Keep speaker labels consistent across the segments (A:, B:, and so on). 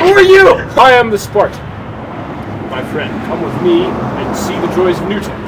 A: Who are you? I am the Spartan. My friend, come with me and see the joys of New Tech.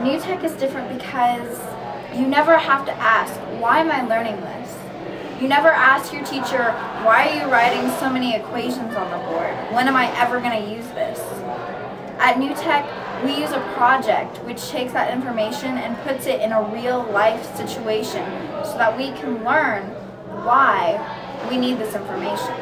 B: New Tech is different because you never have to ask, why am I learning this? You never ask your teacher, why are you writing so many equations on the board? When am I ever going to use this? At New Tech, we use a project which takes that information and puts it in a real life situation so that we can learn why we need this information.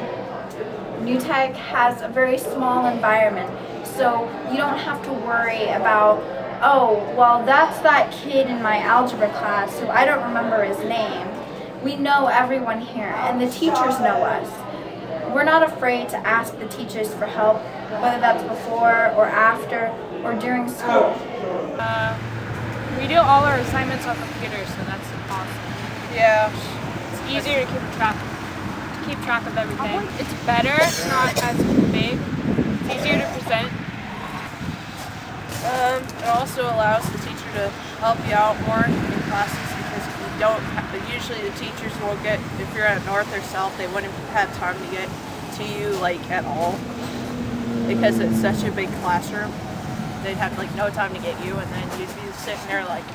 B: New Tech has a very small environment, so you don't have to worry about, oh, well, that's that kid in my algebra class who I don't remember his name. We know everyone here, and the teachers know us. We're not afraid to ask the teachers for help, whether that's before or after or during school.
C: We do all our assignments on computers, so that's awesome.
D: Yeah.
C: It's easier to keep track of everything. It's better, it's not as big. It's easier to present.
D: It also allows the teacher to help you out more in classes because if you don't, usually the teachers will get, if you're at North or South, they wouldn't have time to get to you like at all because it's such a big classroom. They'd have like no time to get you, and then you'd be sitting there like,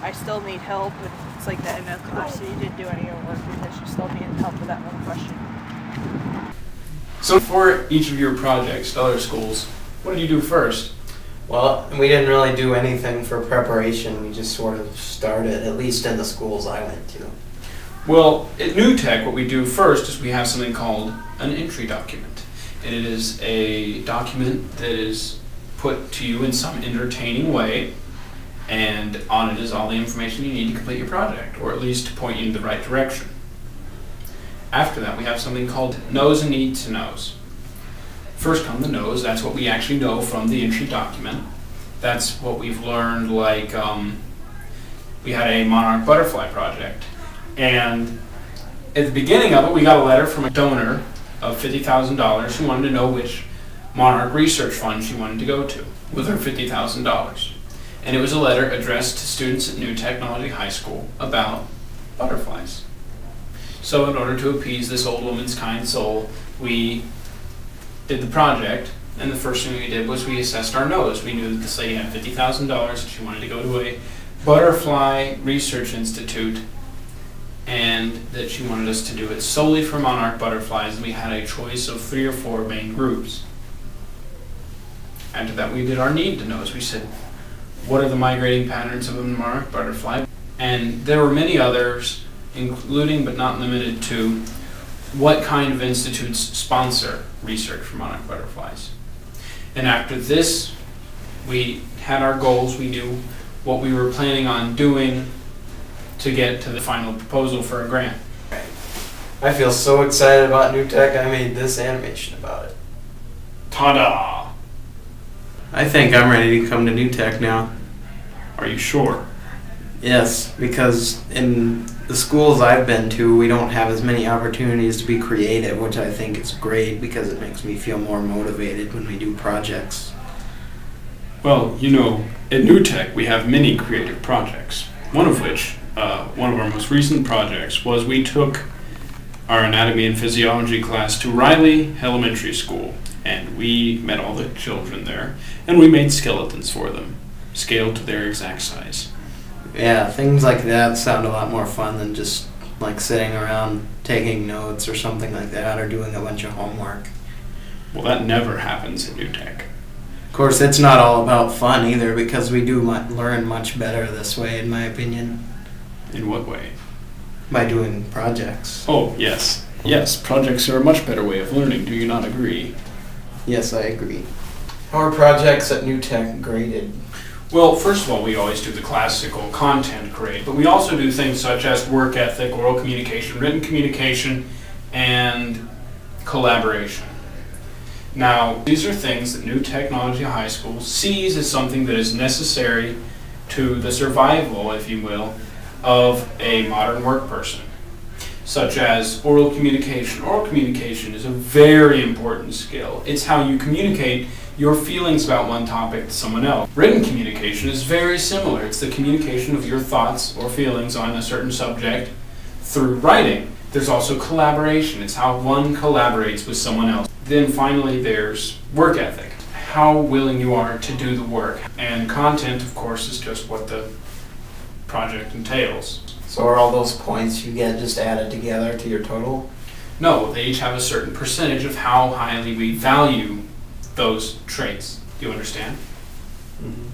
D: I still need help, and it's like the end of class, so you didn't do any of your work because you still needed help with that one question.
E: So for each of your projects at other schools, what did you do first?
F: Well, we didn't really do anything for preparation. We just sort of started, at least in the schools I went to.
E: Well, at New Tech, what we do first is we have something called an entry document. And it is a document that is put to you in some entertaining way, and on it is all the information you need to complete your project, or at least to point you in the right direction. After that, we have something called knows and need to knows. First come the knows. That's what we actually know from the entry document. That's what we've learned, like we had a monarch butterfly project, and at the beginning of it we got a letter from a donor of $50,000 who wanted to know which monarch research fund she wanted to go to with her $50,000. And it was a letter addressed to students at New Technology High School about butterflies. So in order to appease this old woman's kind soul, we did the project, and the first thing we did was we assessed our nose. We knew that this lady had $50,000 and she wanted to go to a butterfly research institute, and that she wanted us to do it solely for monarch butterflies, and we had a choice of 3 or 4 main groups. After that, we did our need to knows. We said, what are the migrating patterns of a monarch butterfly? And there were many others, including but not limited to, what kind of institutes sponsor research for monarch butterflies. And after this, we had our goals. We knew what we were planning on doing to get to the final proposal for a grant.
F: I feel so excited about New Tech, I made this animation about it.
E: Ta-da!
F: I think I'm ready to come to New Tech now.
E: Are you sure?
F: Yes, because in the schools I've been to, we don't have as many opportunities to be creative, which I think is great because it makes me feel more motivated when we do projects.
E: Well, you know, at New Tech we have many creative projects. One of which, one of our most recent projects, was we took our anatomy and physiology class to Riley Elementary School, and we met all the children there, and we made skeletons for them, scaled to their exact size.
F: Yeah, things like that sound a lot more fun than just like sitting around taking notes or something like that, or doing a bunch of homework.
E: Well, that never happens at New Tech.
F: Of course, it's not all about fun either, because we do learn much better this way, in my opinion.
E: In what way?
F: By doing projects.
E: Oh, yes. Yes, projects are a much better way of learning, do you not agree?
F: Yes, I agree. How are projects at New Tech graded?
E: Well, first of all, we always do the classical content grade, but we also do things such as work ethic, oral communication, written communication, and collaboration. Now, these are things that New Technology High School sees as something that is necessary to the survival, if you will, of a modern work person, such as oral communication. Oral communication is a very important skill. It's how you communicate your feelings about one topic to someone else. Written communication is very similar. It's the communication of your thoughts or feelings on a certain subject through writing. There's also collaboration. It's how one collaborates with someone else. Then finally there's work ethic, how willing you are to do the work. And content, of course, is just what the project entails.
F: So are all those points you get just added together to your total?
E: No, they each have a certain percentage of how highly we value those traits. Do you understand?
F: Mm-hmm.